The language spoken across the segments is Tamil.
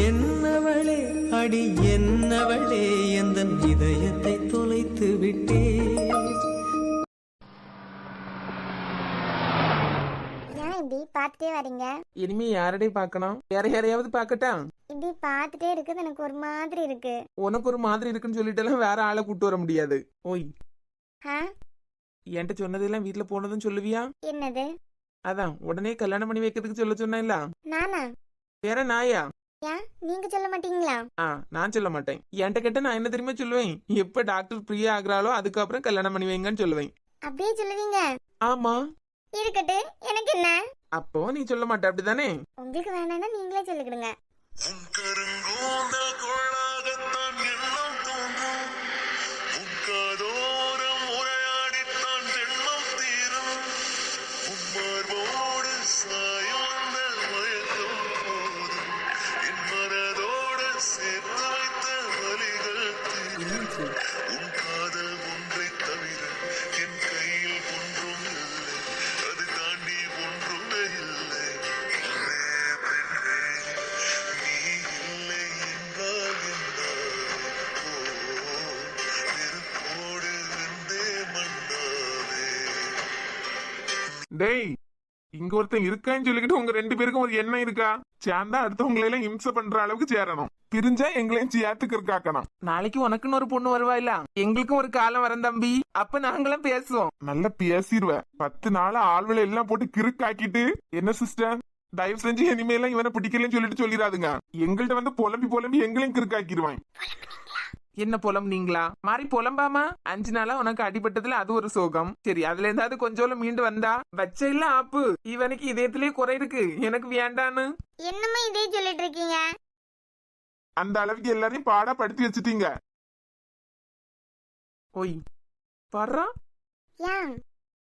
என்னவளே அடி என்னவளே எந்தன் இதயத்தை தொலைத்து விட்டே. இப்படி பாத்துட்டே வரீங்க? இனிமே யாரடே பாக்கணும்? வேற யாரையாவது பாக்கட்டா? இப்படி பாத்துட்டே இருக்குது எனக்கு ஒரு மாதிரி இருக்கு. உனக்கு ஒரு மாதிரி இருக்குன்னு சொல்லிட்டு வேற ஆளை கூட்டு வர முடியாது. ஓய் என்கிட்ட சொன்னதெல்லாம் வீட்டுல போனதும் சொல்லுவியா? என்னது? அதான் உடனே கல்யாணம் பண்ணி வைக்கிறதுக்கு சொல்ல சொன்ன. நானா? வேற நாயா? நீங்க சொல்ல மாட்டீங்களா? நான் சொல்ல மாட்டேன். என்கிட்ட கேட்ட நான் என்ன தெரியுமா சொல்லுவேன்? எப்ப டாக்டர் பிரியா ஆகுறாளோ அதுக்கப்புறம் கல்யாணம் பண்ணி வைங்கன்னு சொல்லுவேன். அப்படியே சொல்லுவீங்க? ஆமா. இருக்கட்டு, எனக்கு என்ன? அப்போ நீ சொல்ல மாட்ட அப்படிதானே? உங்களுக்கு வேணாம்னா நீங்களே சொல்லிக்கிடுங்க. டேய், இங்க ஒருத்தன் இருக்கான்னு சொல்லிக்கிட்டு உங்க 2 பேருக்கும் ஒரு எண்ணம் இருக்கா? சேர்ந்தா அடுத்தவங்களை எல்லாம் இம்சை பண்ற அளவுக்கு சேரணும். பிரிஞ்சா எங்களையும் சேர்த்துக்கு இருக்காக்கணும். நாளைக்கு உனக்குன்னு ஒரு பொண்ணு வருவாயில்ல, எங்களுக்கும் ஒரு காலம் வரும் தம்பி. அப்ப நாங்களும் பேசுவோம். நல்லா பேசிடுவேன். 10 நாள் ஆள்களை எல்லாம் போட்டு கிறுக்காக்கிட்டு என்ன சிஸ்டர் தயவு செஞ்சு இனிமேலாம் இவனை பிடிக்கலன்னு சொல்லிட்டு சொல்லிடாதுங்க. எங்கள்கிட்ட வந்து புலம்பி எங்களையும் கிறுக்காக்கிடுவான். என்ன புலம்புனீங்களா? மாறி புலம்பாமா? 5 நாளா உனக்கு அடிபட்டதுல அது ஒரு சோகம். சரி, அதுல இருந்தாவது கொஞ்சம் மீண்டு வந்தா வச்ச இல்ல ஆப்பு. இவனுக்கு இதயத்திலேயே குறை இருக்கு, எனக்கு வேண்டான்னு. என்னமா இதே சொல்லிட்டு இருக்கீங்க? அந்த அளவுக்கு எல்லாரையும் பாடா படுத்தி வச்சுட்டீங்க. ஓய் பாடுறா. ஏன்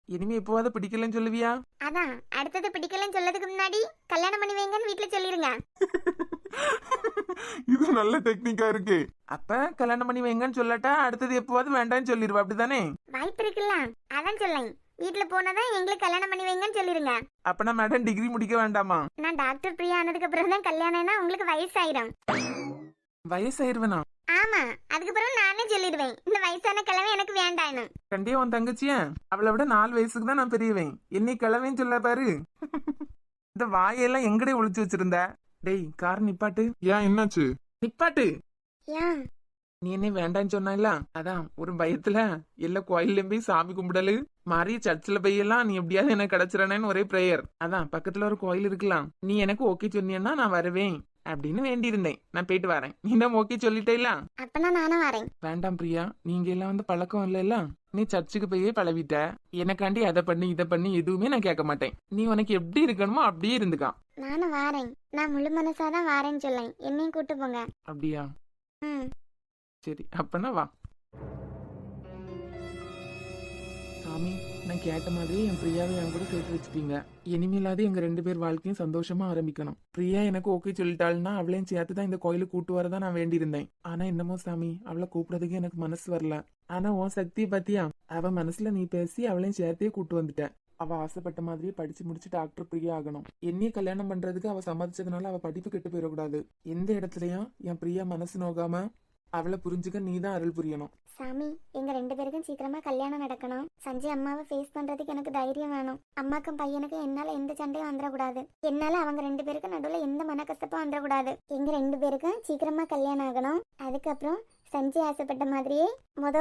இனிமே எப்போவாது பிடிக்கலன்னு சொல்லுவியா? அதான் அடுத்தது பிடிக்கலன்னு சொல்லதுக்கு முன்னாடி கல்யாணம் பண்ணி வைங்கன்னு வீட்டுல சொல்லிருங்க. இது நல்ல டெக்னிக்கா இருக்கு. அப்ப கல்யாணம் பண்ணி வைங்கன்னு சொல்லட்டா அடுத்தது எப்போவாது வேண்டாம்னு சொல்லிடுவா, அப்படிதானே? வாய்ப்பு இருக்குல்ல, அதான் சொல்லேன். வீட்டுல போனதான் எங்களுக்கு கல்யாணம் பண்ணி வைங்கன்னு சொல்லிருங்க. அப்ப நான் மேடம் டிகிரி முடிக்க வேண்டாமா? நான் டாக்டர் பிரியா ஆனதுக்கு அப்புறம் தான் கல்யாணம்னா உங்களுக்கு வயசாயிரும். வயசாயிருவேனா? ஆமா, அதுக்கப்புறம் நானே சொல்லிடுவேன் இந்த வயசான கிழமை எனக்கு வேண்டான்னு. கண்டிப்பா உன் தங்கச்சியா? அவளை விட 4 வயசுக்கு தான் நான் பெரியவேன். என்னை கிழமைன்னு சொல்ல பாரு. இந்த வாயெல்லாம் எங்கடே ஒளிச்சு வச்சிருந்த? டேய், கார் நிப்பாட்டு. ஏன், என்னாச்சு? நிப்பாட்டு. ஏன் நீ என்ன வேண்டான்னு சொன்ன? அதான் ஒரு பயத்துல எல்லாம் கோயில்ல போய் சாமி கும்பிடலு மாறி சர்ச்சில் போயெல்லாம் நீ எப்படியாவது எனக்கு கிடைச்சிடனேன்னு ஒரே பிரேயர். அதான் பக்கத்துல ஒரு கோயில் இருக்கலாம், நீ எனக்கு ஓகே சொன்னீன்னா நான் வருவேன் அப்படின்னு வேண்டி இருந்தேன். நான் போயிட்டு வரேன். நீ தான் ஓகே சொல்லிட்டேல? அப்பனா நானும் வரேன். வேண்டாம் பிரியா, நீங்க எல்லாம் வந்து பழக்கம் இல்ல. நீ சர்ச்சுக்கு போயே பழவிட்ட. எனக்காண்டி அதை பண்ணி இதை பண்ணி எதுவுமே நான் கேட்க மாட்டேன். நீ உனக்கு எப்படி இருக்கணுமோ அப்படியே இருந்துக்கான். நானும் வாரேன். நான் முழு மனசாதான் வாரேன்னு சொல்லேன். என்னையும் கூட்டு போங்க. அப்படியா? சரி, அப்பனா வா. சாமி, நான் கேட்ட மாதிரி என் பிரியாவை என் கூட சேர்த்து வச்சுட்டீங்க. இனிமேலாவது எங்க 2 பேர் வாழ்க்கையும் சந்தோஷமா ஆரம்பிக்கணும். பிரியா எனக்கு ஓகே சொல்லிட்டாள்னா அவளையும் சேர்த்து தான் இந்த கோயிலுக்கு கூட்டு வரதான் நான் வேண்டி இருந்தேன். ஆனா என்னமோ சாமி, அவளை கூப்பிடுறதுக்கு எனக்கு மனசு வரல. ஆனா உன் சக்தியை பத்தியா? அவ மனசுல நீ பேசி அவளையும் சேர்த்தே கூட்டு வந்துட்ட. அவ ஆசைப்பட்ட மாதிரியே படிச்சு முடிச்சு டாக்டர் பிரியா ஆகணும். என்னைய கல்யாணம் பண்றதுக்கு அவ சம்மதிச்சதுனால அவ படிப்பு கெட்டு போயிடக்கூடாது. எந்த இடத்துலயும் என் பிரியா மனசு நோகாம அவளை புரிஞ்சுக்க நீ தான் அருள் புரியணும். சாமி, எங்க 2 பேருக்கும் சீக்கிரமா கல்யாணம் நடக்கணும். சஞ்சய் அம்மாவை ஃபேஸ் பண்றதுக்கு எனக்கு தைரியம் வேணும். அம்மாக்கும் பையனுக்கும் என்னால எந்த சண்டையும் வந்துடக்கூடாது. என்னால அவங்க 2 பேருக்கும் நடுவில் எந்த மனக்கசப்பும் வந்துடக்கூடாது. எங்க 2 பேருக்கும் சீக்கிரமா கல்யாணம் ஆகணும். அதுக்கப்புறம் சஞ்சய் ஆசைப்பட்ட மாதிரியே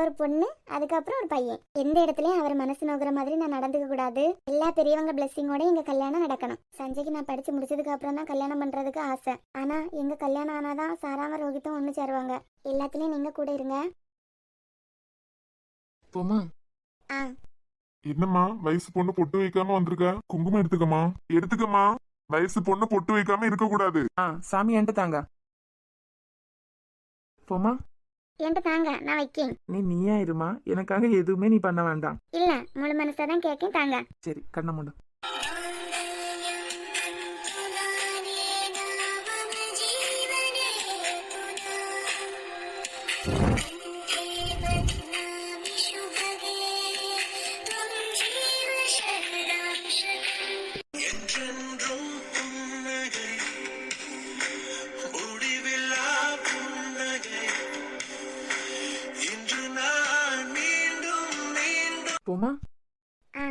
ஒரு பொண்ணு, அதுக்கப்புறம் ஒரு பையன். எந்த இடத்துலயும் அவர் மனசு நோக்கிற மாதிரி நான் நடந்துக்க கூடாது. எல்லா பெரியவங்க பிளெஸிங்கோட எங்க கல்யாணம் நடக்கணும். சஞ்சய்க்கு நான் படிச்சு முடிச்சதுக்கு அப்புறம் தான் கல்யாணம் பண்றதுக்கு ஆசை. ஆனா எங்க கல்யாணம் ஆனாதான் சாராம ரோஹித்தும் ஒண்ணு சேருவாங்க. எல்லாத்துலயும் நீங்க கூட இருங்க. போமா? என்னம்மா, வயசு பொண்ணு பொட்டு வைக்காம வந்திருக்க? குங்குமம் எடுத்துக்கமா. வயசு பொண்ணு பொட்டு வைக்காம இருக்க கூடாது. சாமி என்கிட்ட தாங்க. போமா? என்கிட்ட தாங்க, நான் வைக்கேன். நீயா இருமா, எனக்காக எதுவுமே நீ பண்ண வேண்டாம். இல்ல, முழு மனசாதான் கேட்கேன், தாங்க. சரி, கண்ண மூடு. என்றென்றும் புன்னகை போமா? ஆ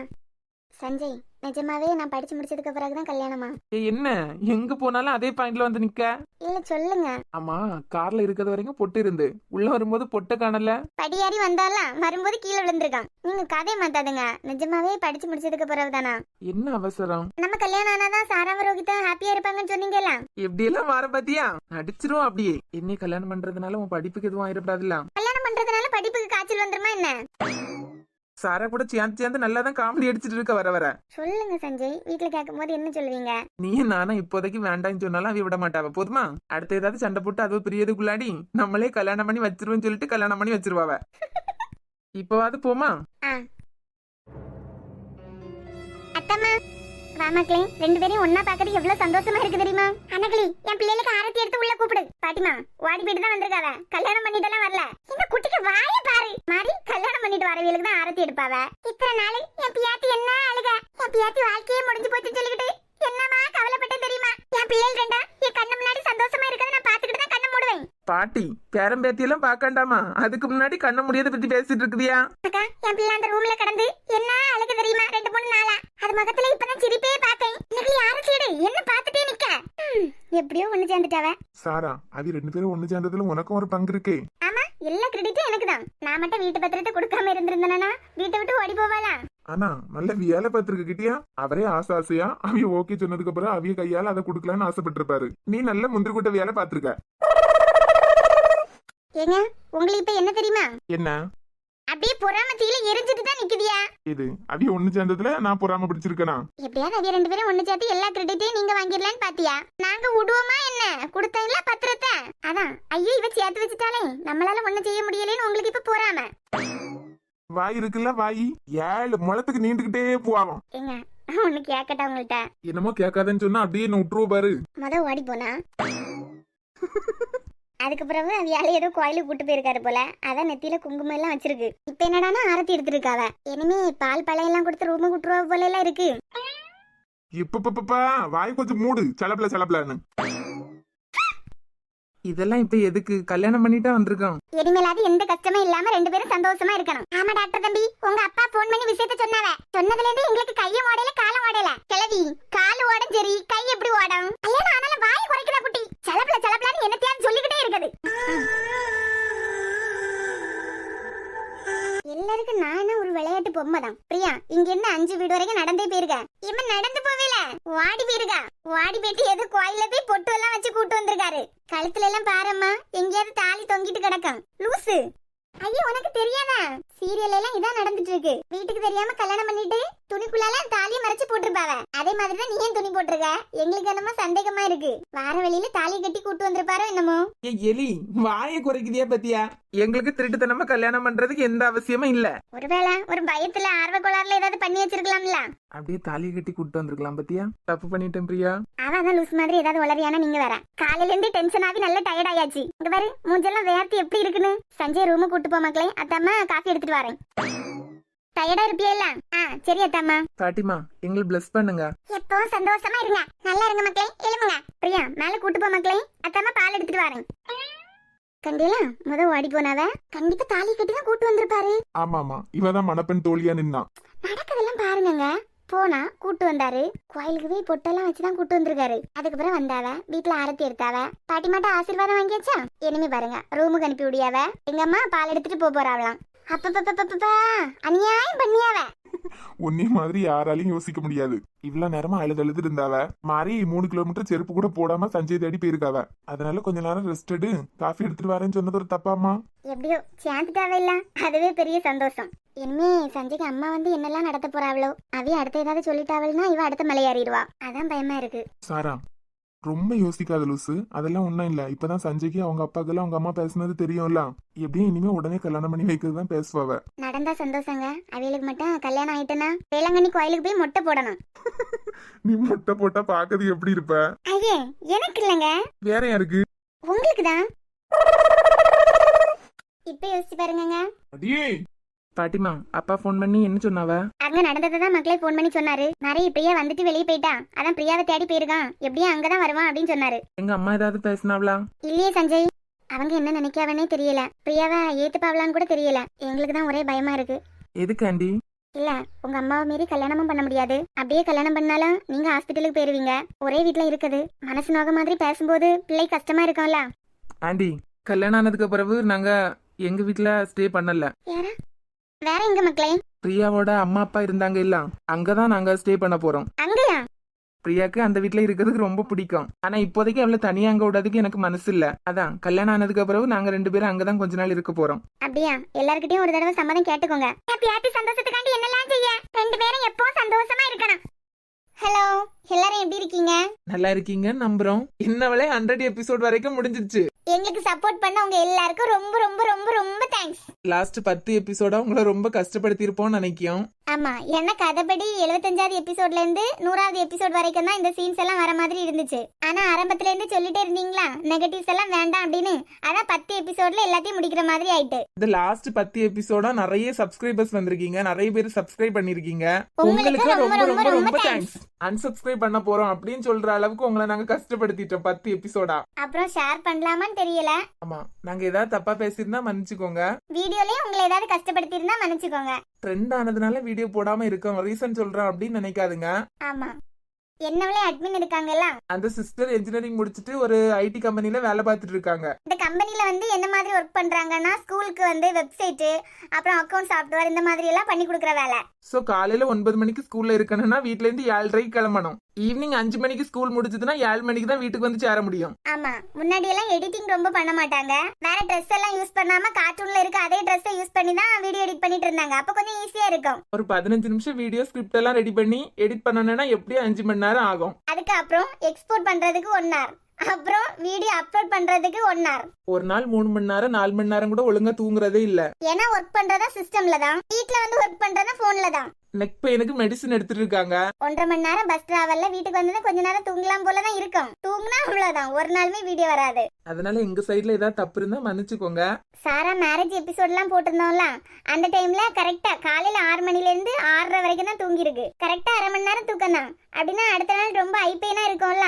சஞ்சய், நிஜமாவே நான் படிச்சு முடிச்சதுக்கு பிறகுதான் கல்யாணமா? என்ன எங்க போனாலும் அதே பாயிண்ட்ல வந்து நிக்க? இல்ல சொல்லுங்க. ஆமா, கார்ல இருக்கிறது வரைக்கும் பொட்டு இருந்து உள்ள வரும்போது பொட்டை காணல. படியாரி வந்தாலாம் வரும்போது கீழே விழுந்திருக்கான். நீங்க கதை மாத்தாதுங்க. நிஜமாவே படிச்சு முடிச்சதுக்கு பிறகுதானா? என்ன அவசரம்? நம்ம கல்யாணம் ஆனாதான் சாராம ரோகிதா ஹாப்பியா இருப்பாங்கன்னு சொன்னீங்கல்ல. எப்படி எல்லாம் மாற பாத்தியா? நடிச்சிரும் அப்படியே. என்னை கல்யாணம் பண்றதுனால உன் படிப்புக்கு எதுவும் ஆயிடப்படாதுல்ல. கல்யாணம் பண்றதுனால படிப்புக்கு காய்ச்சல் வந்துருமா என்ன? சாரா கூட சேர்ந்து நல்லா தான் காமெடி அடிச்சிட்டு இருக்க வர வர. சொல்லுங்க சஞ்சய், வீட்டுல கேட்கும் போது என்ன சொல்லுவீங்க? நீயும் நானும் இப்போதைக்கு வேண்டாம்னு சொன்னாலும் அவ விட மாட்டாவ. போதுமா? அடுத்த ஏதாவது சண்டை போட்டு அது பிரியதுக்குள்ளாடி நம்மளே கல்யாணம் பண்ணி வச்சிருவோம்னு சொல்லிட்டு கல்யாணம் பண்ணி வச்சிருவாவ. இப்பவாது போமா? அத்தம்மா வாமாக்களே, ரெண்டு பேரையும் ஒன்னா பாக்குறது எவ்வளவு சந்தோஷமா இருக்கு தெரியுமா? அண்ணகளி, என் பிள்ளைகளுக்கு ஆரத்தி எடுத்து உள்ள கூப்பிடு. பாட்டிமா ஓடி போயிட்டு தான் வந்திருக்காவ, கல்யாணம் பண்ணிட்டுலாம் வரல. இந்த குட்டிக்கு வாய பாரு மாதிரி. கல்யாணம் பண்ணிட்டு வரவங்களுக்கு தான் ஆரத்தி எடுப்பாவ. இத்தனை நாள் என் பியாத்தி என்ன அழுக, என் பியாத்தி வாழ்க்கையே முடிஞ்சு போச்சுன்னு சொல்லிக்கிட்டு என்னமா கவலைப்பட்டேன் தெரியுமா? என் பிள்ளைகள் ரெண்டா என் கண்ணு முன்னாடி சந்தோஷமா இருக்கதை நான் பாத்துக்கிட்டு தான் கண்ணை மூடுவேன். பாட்டி பேரம்பேத்தி எல்லாம் பாக்காண்டாமா, அதுக்கு முன்னாடி கண்ண முடியாத பத்தி பேசிட்டு இருக்குதியா? அக்கா, என் பிள்ளை அந்த ரூம்ல கடந்து என்ன அழுக தெரியுமா? 2-3 நாளா அது முகத்துல இப்பதான் சிரிப்பே பாக்கேன். எனக்கு யாரும் சீடு என்ன பாத்துட்டே நிக்க. எப்படியோ ஒண்ணு சேர்ந்துட்டாவ. சாரா, அது ரெண்டு பேரும் ஒண்ணு சேர்ந்ததுல உனக்கும் ஒரு பங்கு இருக்கே. ஆமா, எல்லா கிரெடிட்டும் எனக்கு தான். நான் மட்டும் வீட்டு பத்திரத்தை கொடுக்காம இருந்திருந்தேனா வீட்டை விட்டு ஓடி போவாளா? ஆனா நல்ல வேலை பார்த்திருக்க கிட்டியா? அவரே ஆசையா அவிய ஓகே சொன்னதுக்கு அப்புறம் அவிய கையால அதை கொடுக்கலான்னு ஆசைப்பட்டிருப்பாரு. நீ நல்ல முந்திரி கூட்ட வேலை பார்த்திருக்க. ஏங்க, உங்களுக்கு இப்ப என்ன தெரியுமா? என்ன? அப்படியே பொறாமத்தில எரிஞ்சிட்டு தான் நிக்குதியா? இது அவிய ஒண்ணு சேர்ந்ததுல நான் பொறாம பிடிச்சிருக்கனா? எப்படியாவது அவிய ரெண்டு பேரும் ஒண்ணு சேர்த்து எல்லா கிரெடிட்டையும் நீங்க வாங்கிடலான்னு பாத்தியா? நாங்க விடுவோமா என்ன? கொடுத்தாங்களா பத்திரத்தை? அதான் ஐயோ இவ சேர்த்து வச்சுட்டாலே நம்மளால ஒண்ணு செய்ய முடியலன்னு உங்களுக்கு இப்ப பொறாம. வாய் இருக்குல்ல, வாய் 7 முழத்துக்கு நீண்டுகிட்டே போவான். ஏங்க, ஒண்ணு கேக்கட்டா உங்கள்ட்ட? என்னமோ கேட்காதன்னு சொன்னா அப்படியே என்ன விட்டுருவ பாரு. ஓடி போனா அதுக்கு பிறகு அவியால ஏதோ கோயிலுக்கு கூட்டு போயிருக்காரு போல. அதான் நெத்தியில குங்குமம் எல்லாம் வச்சிருக்கு. இப்ப என்னடானா ஆரத்தி எடுத்துட்டு இருக்காவ. இனிமே பால் பழம் எல்லாம் கொடுத்து ரூமு கூட்டுருவா போல எல்லாம் இருக்கு. இப்ப வாய் கொஞ்சம் மூடு. சலப்பலன்னு இதெல்லாம் இப்ப எதுக்கு? கல்யாணம் பண்ணிட்டா வந்திருக்கான். இனிமேலாவது எந்த கஷ்டமும் இல்லாம ரெண்டு பேரும் சந்தோஷமா இருக்கணும். ஆமா டாக்டர் தம்பி, உங்க அப்பா போன் பண்ணி விஷயத்த சொன்னாவ. சொன்னதுல இருந்து எங்களுக்கு கையும் ஓடல காலம் ஓடல. கிளவி கால் ஓடும் சரி, கை எப்படி ஓடும்? கல்யாணம் ஆனாலும் வாய் குறைக்கிறா குட்டி. சலப்பலன்னு என்னத்தையாவது சொல்லிக்கிட்டே இருக்குது. எல்லாருக்கும் நானும் ஒரு விளையாட்டு பொம்மை தான். பிரியா, இங்க இருந்து 5 வீடு வரைக்கும் நடந்தே போயிருக்க. இவன் நடந்து போவேல, வாடி போயிருக்கா. வாடி போயிட்டு ஏதோ கோயில போய் பொட்டு எல்லாம் வச்சு கூட்டு வந்திருக்காரு. கழுத்துல எல்லாம் பாரம்மா, எங்கேயாவது தாலி தொங்கிட்டு கிடக்கும். லூசு. ஐயோ, உனக்கு தெரியாதா? சீரியல் எல்லாம் இதான் நடந்துட்டு இருக்கு. வீட்டுக்கு தெரியாம கல்யாணம் பண்ணிட்டு துணிக்குள்ளால தாலியை மறைச்சு போட்டிருப்பாவ. அதே மாதிரிதான் நீ ஏன் துணி போட்டிருக்க? எங்களுக்கு என்னமோ சந்தேகமா இருக்கு. வார வழியில தாலி கட்டி கூட்டு வந்திருப்பாரோ என்னமோ. எலி வாயை குறைக்குதியா பத்தியா? எங்களுக்கு திருட்டுத்தனமா கல்யாணம் பண்றதுக்கு எந்த அவசியமும் இல்ல. ஒருவேளை ஒரு பயத்துல ஆர்வ கோளாறுல ஏதாவது பண்ணி வச்சிருக்கலாம்ல. அப்படியே தாலி கட்டி கூட்டு வந்திருக்கலாம் பத்தியா? தப்பு பண்ணிட்டேன் பிரியா. அவதான் லூஸ் மாதிரி ஏதாவது உளறியானா நீங்க வேற. காலையில இருந்து டென்ஷன் ஆகி நல்ல டயர்ட் ஆயாச்சு. இங்க பாரு, மூஞ்செல்லாம் வேர்த்து எப்படி இருக்குன்னு. சஞ்சய் ரூமு கூட்டு போ மக்களே. அத்தாம்மா காஃபி எடுத்துட்டு வரேன். டயர்டா இருப்பியா இல்ல? சரி அத்தாம்மா. பாட்டிமா, எங்களை பிளஸ் பண்ணுங்க. எப்பவும் சந்தோஷமா இருங்க. நல்லா இருங்க மக்களே. எழுமுங்க. பிரியா, மேல கூட்டு போ மக்களே. அத்தாம்மா பால் எடுத்துட்டு வரேன். கண்டிலா ஓடி போனாவ. கண்டிப்பா தாலி கட்டி தான் கூட்டு வந்திருப்பாரு. ஆமாமா, இவதான் மணப்பெண் தோழியா நின்னா. நடக்கதெல்லாம் பாருங்க. போனா கூட்டு வந்தாரு. கோயிலுக்கு போய் பொட்டெல்லாம் வச்சுதான் கூட்டு வந்திருக்காரு. அதுக்கப்புறம் வந்தாவ, வீட்டுல ஆரத்தி எடுத்தாவ. பாட்டிமாட்ட ஆசீர்வாதம் வாங்கியாச்சா? இனிமே பாருங்க, ரூமுக்கு அனுப்பி விடியாவ. எங்க அம்மா பால் எடுத்துட்டு போறாவலாம். அப்பப்பா அநியாயம் பண்ணியாவ. உன்னே மாதிரி யாராலையும் யோசிக்க முடியாது. இவ்வளவு நேரமா அழுது இருந்தாவ. மாறி 3 கிலோமீட்டர் செருப்பு கூட போடாம சஞ்சய் தேடி போயிருக்காவ. அதனால கொஞ்ச நேரம் ரெஸ்ட் எடு, காஃபி எடுத்துட்டு வரேன்னு சொன்னது ஒரு தப்பாமா? எப்படியோ சேர்ந்துட்டாவ இல்ல, அதுவே பெரிய சந்தோஷம். இனிமே சஞ்சய்க்கு அம்மா வந்து என்னெல்லாம் நடத்த போறாவளோ. அவைய அடுத்த ஏதாவது சொல்லிட்டாவல்னா இவ அடுத்த மலையாறிடுவா. அதான் பயமா இருக்கு. சாரா, ரொம்ப யோசிக்காத லூசு. அதெல்லாம் ஒண்ணும் இல்ல. இப்பதான் சஞ்சய்க்கு அவங்க அப்பாக்கெல்லாம் அவங்க அம்மா பேசுனது தெரியும்ல. எப்படியும் இனிமே உடனே கல்யாணம் பண்ணி வைக்கிறது தான் பேசுவாவ. நடந்தா சந்தோஷங்க. அவைகளுக்கு மட்டும் கல்யாணம் ஆயிட்டுனா வேளாங்கண்ணி கோயிலுக்கு போய் மொட்டை போடணும். நீ மொட்டை போட்டா பாக்குறது எப்படி இருப்ப? ஐயே, எனக்கு இல்லங்க. வேற யாருக்கு? உங்களுக்கு தான். இப்ப யோசிச்சு பாருங்க. அடியே பாட்டிமா, அப்பா போன் பண்ணி என்ன சொன்னாவ? அங்க நடந்ததான் மக்களே போன் பண்ணி சொன்னாரு. நிறைய பிரியா வந்துட்டு வெளியே போயிட்டா. அதான் பிரியாவை தேடி போயிருக்கான். எப்படியும் அங்கதான் வருவான் அப்படின்னு சொன்னாரு. எங்க அம்மா ஏதாவது பேசினாவளா? இல்லையே சஞ்சய், அவங்க என்ன நினைக்காவனே தெரியல. பிரியாவை ஏத்துப்பாவலான்னு கூட தெரியல. எங்களுக்கு தான் ஒரே பயமா இருக்கு. எதுக்கு ஆண்டி? இல்ல உங்க அம்மாவை மீறி கல்யாணமும் பண்ண முடியாது. அப்படியே கல்யாணம் பண்ணாலும் நீங்க ஹாஸ்பிட்டலுக்கு போயிருவீங்க. ஒரே வீட்ல இருக்குது. மனசு நோக மாதிரி பேசும்போது பிள்ளை கஷ்டமா இருக்கும்ல. ஆண்டி, கல்யாணம் ஆனதுக்கு பிறகு நாங்க எங்க வீட்ல ஸ்டே பண்ணல. யாரா வேற எங்க மக்களே? பிரியாவோட அம்மா அப்பா இருந்தாங்க இல்ல, அங்கதான் நாங்க ஸ்டே பண்ண போறோம். அங்கயா? பிரியாக்கு அந்த வீட்ல இருக்கிறதுக்கு ரொம்ப பிடிக்கும். ஆனா இப்போதைக்கு அவளை தனியா அங்க விடாதுக்கு எனக்கு மனசு இல்ல. அதான் கல்யாணம் ஆனதுக்கு பிறகு நாங்க 2 பேரும் அங்கதான் கொஞ்ச நாள் இருக்க போறோம். அப்படியா? எல்லார்கிட்டயும் ஒரு தடவை சம்மதம் கேட்டுக்கோங்க. ஹாப்பி சந்தோஷத்துக்காண்டி என்னெல்லாம் செய்ய 2 பேரும் எப்பவும் சந்தோஷமா இருக்கணும். ஹலோ, எல்லாரும் எப்படி இருக்கீங்க? நல்லா இருக்கீங்க நம்புறோம். இன்னவளே 100 எபிசோட் வரைக்கும் முடிஞ்சிருச்சு. எங்களுக்கு சப்போர்ட் பண்ண உங்க எல்லாருக்கும் ரொம்ப ரொம்ப ரொம்ப ரொம்ப தேங்க்ஸ். லாஸ்ட் 10 எபிசோடா உங்களை ரொம்ப கஷ்டப்படுத்தி இருப்போம்னு நினைக்கிறோம். ஆமா, ஏன்னா கதைப்படி 75வது எபிசோட்ல இருந்து 100வது எபிசோட் வரைக்கும் தான் இந்த சீன்ஸ் எல்லாம் வர மாதிரி இருந்துச்சு. ஆனா ஆரம்பத்துல இருந்து சொல்லிட்டே இருந்தீங்களா நெகட்டிவ்ஸ் எல்லாம் வேண்டாம் அப்படின்னு. அதான் 10 எபிசோட்ல எல்லாத்தையும் முடிக்கிற மாதிரி ஆயிட்டு. இந்த லாஸ்ட் 10 எபிசோடா நிறைய சப்ஸ்கிரைபர்ஸ் வந்திருக்கீங்க, நிறைய பேர் சப்ஸ்கிரைப் பண்ணிருக்கீங்க. உங்களுக்கு உங்களுக்கு ரொம்ப ரொம்ப ரொம்ப தேங்க்ஸ். தேங்க்ஸ். அன்சப்ஸ்கிரைப் பண்ண போறோம் அப்படின்னு சொல்ற அளவுக்கு உங்களை நாங்க கஷ்டப்படுத்திட்டோம் 10 எபிசோடா. அப்புறம் ஷேர் பண்ணலாமான்னு தெரியல. ஆமா, நாங்க ஏதாவது தப்பா பேசியிருந்தா மன்னிச்சுக்கோங்க. வீடியோலயே உங்களை ஏதாவது கஷ்டப்படுத்தி இருந்தா மன்னிச்சுக்கோங்க. ட்ரெண்ட் ஆனதுனால வீடியோ போடாம இருக்கோம், ரீசன் சொல்றோம் அப்படின்னு நினைக்காதுங்க. ஆமா, என்னவளே அட்மின் இருக்காங்கல்ல, அந்த சிஸ்டர் இன்ஜினியரிங் முடிச்சிட்டு ஒரு ஐடி கம்பெனில வேலை பார்த்துட்டு இருக்காங்க. இந்த கம்பெனில வந்து என்ன மாதிரி ஒர்க் பண்றாங்கன்னா ஸ்கூலுக்கு வந்து வெப்சைட் அப்புறம் அக்கவுண்ட் சாஃப்ட்வேர் இந்த மாதிரி எல்லாம் பண்ணி கொடுக்குற வேலை. சோ காலையில 9 மணிக்கு ஸ்கூல்ல இருக்கணும்னா வீட்ல இருந்து 7:30 கிளம்பணும். ஈவினிங் 5 மணிக்கு ஸ்கூல் முடிச்சதுன்னா 7 மணிக்கு தான் வீட்டுக்கு வந்து சேர முடியும். ஆமா, முன்னாடி எல்லாம் எடிட்டிங் ரொம்ப பண்ண மாட்டாங்க. வேற ட்ரெஸ் எல்லாம் யூஸ் பண்ணாம கார்ட்டூன்ல இருக்க அதே ட்ரெஸ்ஸை யூஸ் பண்ணி தான் வீடியோ எடிட் பண்ணிட்டு இருந்தாங்க. அப்ப கொஞ்சம் ஈஸியா இருக்கும். ஒரு 15 நிமிஷம் வீடியோ ஸ்கிரிப்ட் எல்லாம் ரெடி பண்ணி எடிட் பண்ணணும்னா எப்படியும் 5 மணி நேரம் ஆகும். அதுக்கு அப்புறம் எக்ஸ்போர்ட் பண்றதுக்கு 1 hour, அப்புறம் வீடியோ அப்லோட் பண்றதுக்கு 1 hour. ஒரு நாள் 3 மணி நேரம் 4 மணி நேரம் கூட ஒழுங்கா தூங்குறதே இல்ல. ஏன்னா ஒர்க் பண்றதா சிஸ்டம்ல தான், வீட்ல வந்து ஒர்க் பண்றதா போன்ல தான். நெக் பெயினுக்கு மெடிசன் எடுத்துட்டு இருக்காங்க. 1.5 மணி நேரம் பஸ் டிராவல்ல வீட்டுக்கு வந்தது கொஞ்ச நேரம் தூங்கலாம் போலதான் இருக்கும். தூங்குனா அவ்வளவுதான், ஒரு நாளுமே வீடியோ வராது. அதனால எங்க சைடுல ஏதாவது தப்பு இருந்தா மன்னிச்சுக்கோங்க. சாரா மேரேஜ் எபிசோட் எல்லாம் போட்டிருந்தோம்ல, அந்த டைம்ல கரெக்டா காலையில 6 மணில இருந்து 6:30 வரைக்கும் தான் தூங்கி இருக்கு. கரெக்டா அரை மணி நேரம் தூக்கம் தான். அப்படின்னா அடுத்த நாள் ரொம்ப ஐபெயினா இருக்கும்ல,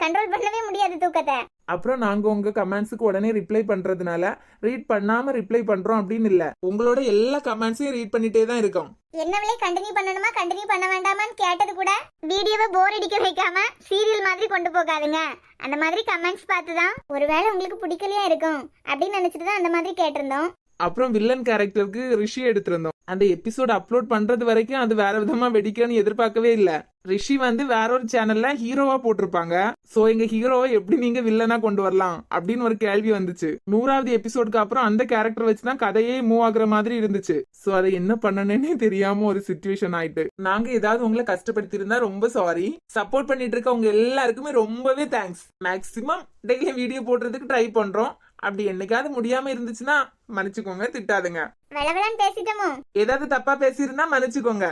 கண்ட்ரோல் பண்ணவே முடியாது தூக்கத்தை. அப்புறம் நாங்க உங்க கமெண்ட்ஸுக்கு உடனே ரிப்ளை பண்றதுனால ரீட் பண்ணாம ரிப்ளை பண்றோம் அப்படின்னு இல்ல, உங்களோட எல்லா கமெண்ட்ஸையும் ரீட் பண்ணிட்டே தான் இருக்கோம். என்னவளே கண்டினியூ பண்ணணுமா கண்டினியூ பண்ண வேண்டாமான்னு கேட்டது கூட வீடியோவை போர் அடிக்க வைக்காம சீரியல் மாதிரி கொண்டு போகாதுங்க. அந்த மாதிரி கமெண்ட்ஸ் பார்த்து தான் ஒருவேளை உங்களுக்கு பிடிக்கலையா இருக்கும் அப்படின்னு நினைச்சிட்டு தான் அந்த மாதிரி கேட்டிருந்தோம். அப்புறம் வில்லன் கேரக்டருக்கு ரிஷி எடுத்திருந்தோம். அந்த எபிசோட் அப்லோட் பண்றது வரைக்கும் அது வேற விதமா வெடிக்கணும்னு எதிர்பார்க்கவே இல்ல. ரிஷி வந்து வேற ஒரு சேனல்ல ஹீரோவா போட்டிருப்பாங்க. சோ எங்க ஹீரோவை எப்படி நீங்க வில்லனா கொண்டு வரலாம் அப்படின்னு ஒரு கேள்வி வந்துச்சு. 100வது எபிசோடுக்கு அப்புறம் அந்த கேரக்டர் வச்சுதான் கதையே மூவ் ஆகுற மாதிரி இருந்துச்சு. சோ அதை என்ன பண்ணணும்னே தெரியாம ஒரு சிச்சுவேஷன் ஆயிட்டு. நாங்க ஏதாவது உங்களை கஷ்டப்படுத்தி இருந்தா ரொம்ப சாரி. சப்போர்ட் பண்ணிட்டு இருக்க உங்க எல்லாருக்குமே ரொம்பவே தேங்க்ஸ். மேக்சிமம் டெய்லி வீடியோ போடுறதுக்கு ட்ரை பண்றோம். அப்படி என்னைக்காவது முடியாம இருந்துச்சுன்னா மன்னிச்சுக்கோங்க, திட்டாதுங்க. வளவளன்னு பேசிட்டோமோ? ஏதாவது தப்பா பேசியிருந்தா மன்னிச்சுக்கோங்க.